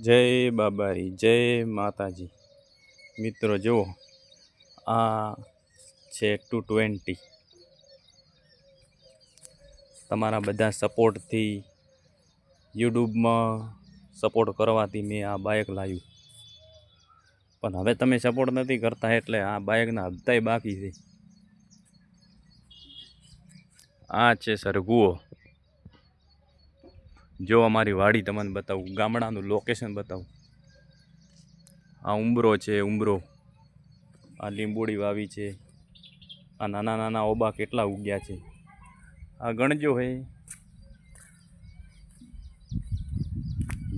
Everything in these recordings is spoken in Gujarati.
જય બાબારી, જય માતાજી. મિત્રો જુઓ, આ છે 220. તમારા બધા સપોર્ટથી, યુટ્યુબમાં સપોર્ટ કરવાથી મેં આ બાઇક લાવ્યું. પણ હવે તમે સપોર્ટ નથી કરતા એટલે આ બાઇકના હપ્તાય બાકી છે. આ છે સરગુઓ. જો અમારી વાડી તમને બતાવું, ગામડાનું લોકેશન બતાવું. આ ઉંબરો છે, ઉંબરો. આ લીંબોડી વાવી છે. આ નાના નાના ઓબા કેટલા ઉગ્યા છે. આ ગણજો હે.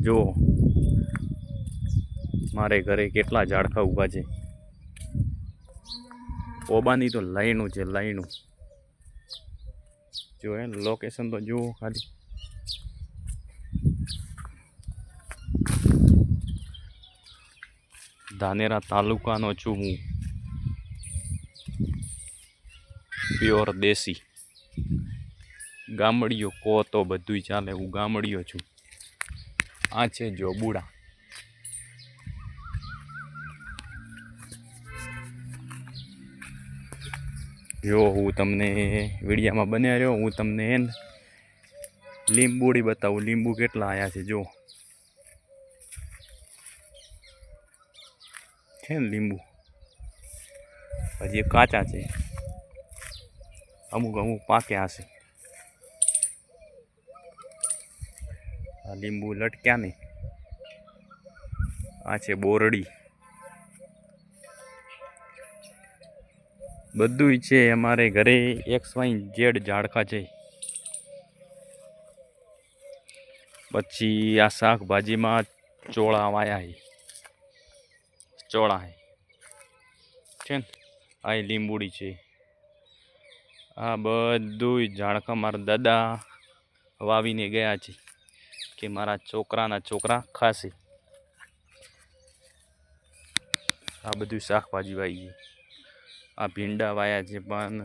જો મારે ઘરે કેટલા ઝાડખા ઊભા છે. ઓબાની તો લાઈનું છે, લાઈનું. જો હે લોકેશન તો જુઓ ખાલી. ધાનેરા તાલુકાનો છું હું. પ્યોર દેશી ગામડીઓ કહો તો બધુંય ચાલે. હું ગામડીઓ છું. આ છે જોબુડા. જો હું તમને વિડીયામાં બન્યા રહ્યો, હું તમને લીંબુડી બતાવું. લીંબુ કેટલા આવ્યા છે જો છે ને લીંબુ. હજી કાચા છે, અમુક અમુક પાક્યા હશે. આ લીંબુ લટક્યા ને. આ છે બોરડી. બધું છે અમારે ઘરે. XYZ ઝાડખા છે. પછી આ શાકભાજીમાં ચોળા વાયા ચોળા છે ને. આ લીંબુડી છે. આ બધું ઝાડખા મારા દાદા વાવીને ગયા છે કે મારા છોકરાના છોકરા ખાશે. આ બધું શાકભાજી વાવી છે. આ ભીંડા વાયા છે પણ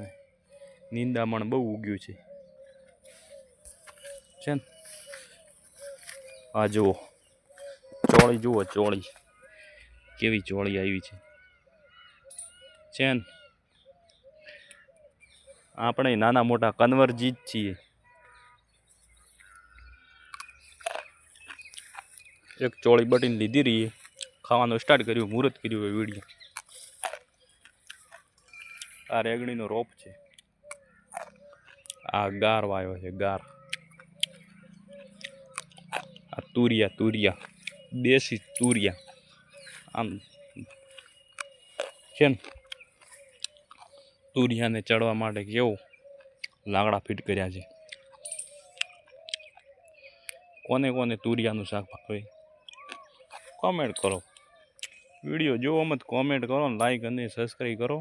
નિંદામણ બહુ ઉગ્યું છે ને. આ જુઓ ચોળી, જુઓ ચોળી કેવી ચોળી આવી છે ને. આપણે નાના મોટા કન્વર્જી જ છીએ. એક ચોળી બટીને લીધી રહી, ખાવાનું સ્ટાર્ટ કર્યું, મુહૂર્ત કર્યું હોય વિડીયો. આ રેગણીનો રોપ છે. આ ગાર વાયો છે, ગાર. આ તુરિયા, તુરિયા દેશી તુરિયા આમ છે ને. તુરિયાને ચડવા માટે કેવું લાકડા ફિટ કર્યા છે. કોને કોને તુરિયાનું શાક ભાવે કોમેન્ટ કરો. વિડીયો જોવો મત કોમેન્ટ કરો, લાઈક અને સબસ્ક્રાઈબ કરો.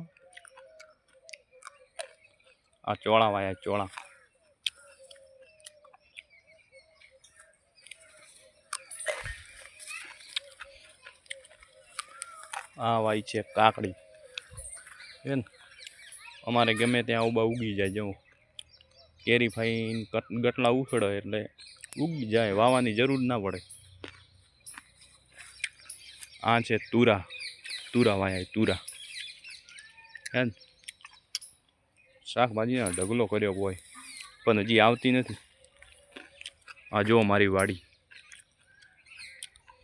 આ ચોળા વાયા, ચોળા. આ વાય છે કાકડી. ને અમારે ગમે ત્યાં ઉભા ઉગી જાય. જવું કેરી ફાઈન ગટલા ઉખેડો એટલે ઉગી જાય, વાવાની જરૂર ના પડે. આ છે તુરા. તુરા વાયા, તુરા હે ને. શાકભાજીનો ઢગલો કર્યો હોય પણ હજી આવતી નથી. આ જુઓ મારી વાડી.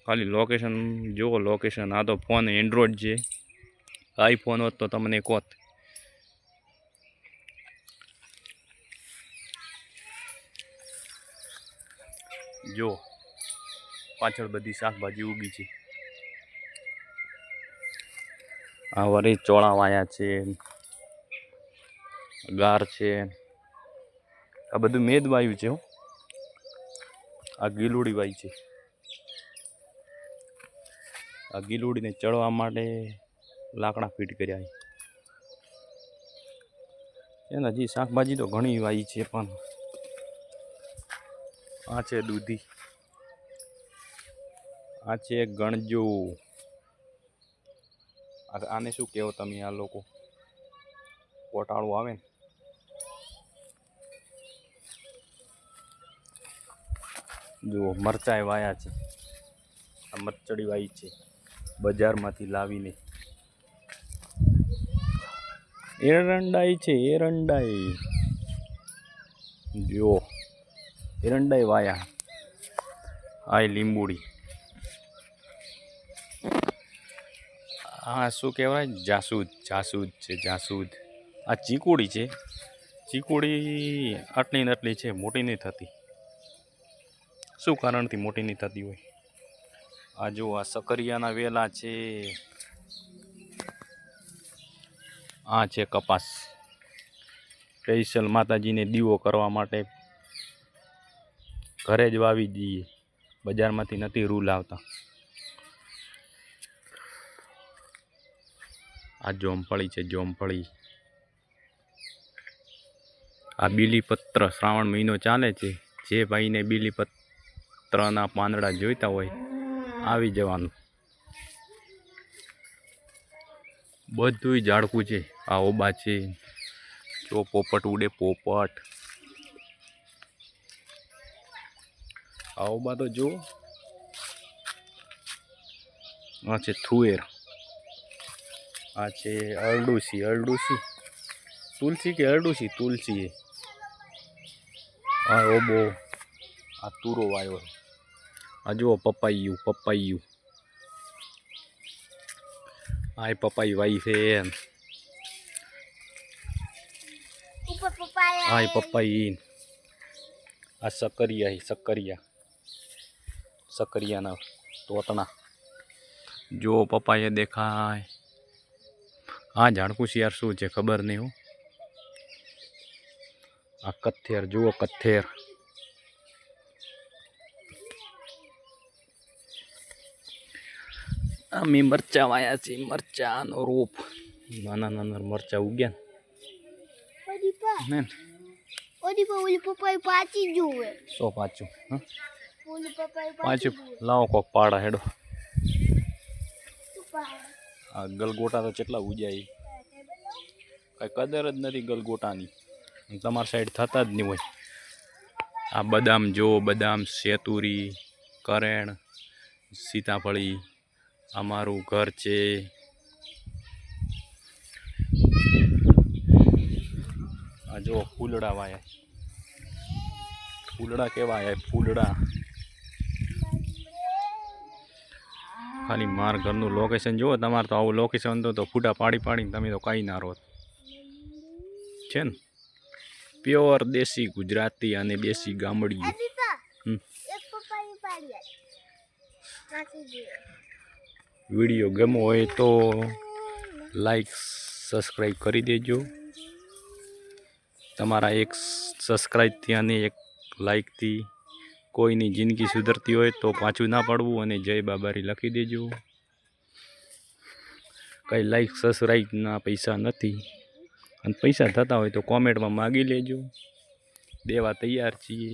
ખાલી લોકેશન જુઓ, લોકેશન. આ તો ફોન એન્ડ્રોઈડ છે. આઈફોન હોત તો તમને કોત. જો પાછળ બધી શાકભાજી ઉગી છે. આ વળી ચોળા વાયા છે, ગાર છે. આ બધું મેદ વાયું છે. આ ગીલુડી વાય છે. આ ગીલુડીને ચડવા માટે લાકડા ફિટ કર્યા છે. હજી શાકભાજી તો ઘણી વાઈ છે પણ. આ છે દૂધી. આ છે ગણજો. આને શું કહેવો તમે આ લોકો? કોટાળું આવે ને. જુઓ મરચાઈ વાયા છે. આ મરચડી વાવી છે બજારમાંથી લાવીને. એરંડાઈ છે, એરંડાઈ જો એરંડાઈ વાયા. આ લીંબુડી, આ શું કહેવાય? જાસૂદ. જાસૂદ છે, જાસૂદ. આ ચીકુડી છે. ચીકુડી આટલી ને આટલી છે, મોટી નહીં થતી. શું કારણથી મોટી નહીં થતી હોય? આ જો આ સકરિયાના વેલા છે. આ છે કપાસ. સ્પેશિયલ માતાજીને દીવો કરવા માટે ઘરે જ વાવી દઈએ, બજારમાંથી નથી રૂ લાવતા. આ જોમફળી છે, જોમફળી. આ બીલીપત્ર શ્રાવણ મહિનો ચાલે છે. જે ભાઈને બીલીપત્રના પાંદડા જોઈતા હોય આવી જવાનું. બધું ઝાડકું છે. આ ઓબા છે. જો પોપટ ઉડે, પોપટ. આ ઓબા તો જો. આ છે થુએર. આ છે અરડુસી. અરડુસી તુલસી કે અરડુસી? તુલસી. આ ઓબો. આ તુરો વાયો. આ જુઓ પપાઈયું. પપાઈયું. આ પપાઈ વાઈ છે. આ પપાઈ. આ સકરિયા. સકરિયા. સકરિયાના તોતણા. જો પપાયા દેખાય. આ ઝાડકું શિયાર શું છે ખબર નહીં હું. આ કથેર જુઓ, કથેર. અમે મરચા વાયા છે. મરચાનો રોપ. નાના નાના મરચા ઉગ્યા ને. સો પાછું પાછું લાવો કોક પાડા હેડો. આ ગલગોટા તો કેટલા ઉજાય, કઈ કદર જ નથી ગલગોટાની. તમારી સાઈડ થતા જ નહીં હોય. આ બદામ જો, બદામ, શેતુરી, કરેણ, સીતાફળી. અમારું ઘર છે. આ જો ફૂલડા વાયા. ફૂલડા કેવા આયા? ફૂલડા. ખાલી માર ઘરનું લોકેશન જુઓ. તમારે તો આવું લોકેશન તો ફૂટા પાડી પાડીને તમે તો કાંઈ ના રહો છે ને. પ્યોર દેશી ગુજરાતી અને દેશી ગામડિયું. વિડીયો ગમો હોય તો લાઈક સબસ્ક્રાઈબ કરી દેજો. તમારા એક સબસ્ક્રાઈબથી અને એક લાઈકથી કોઈની જિંદગી સુધરતી હોય તો પાછું ના પડવું અને જય બાબારી લખી દેજો. કંઈ લાઈક સબસ્ક્રાઈબના પૈસા નથી, અને પૈસા થતા હોય તો કોમેન્ટમાં માગી લેજો. દેવા તૈયાર છીએ.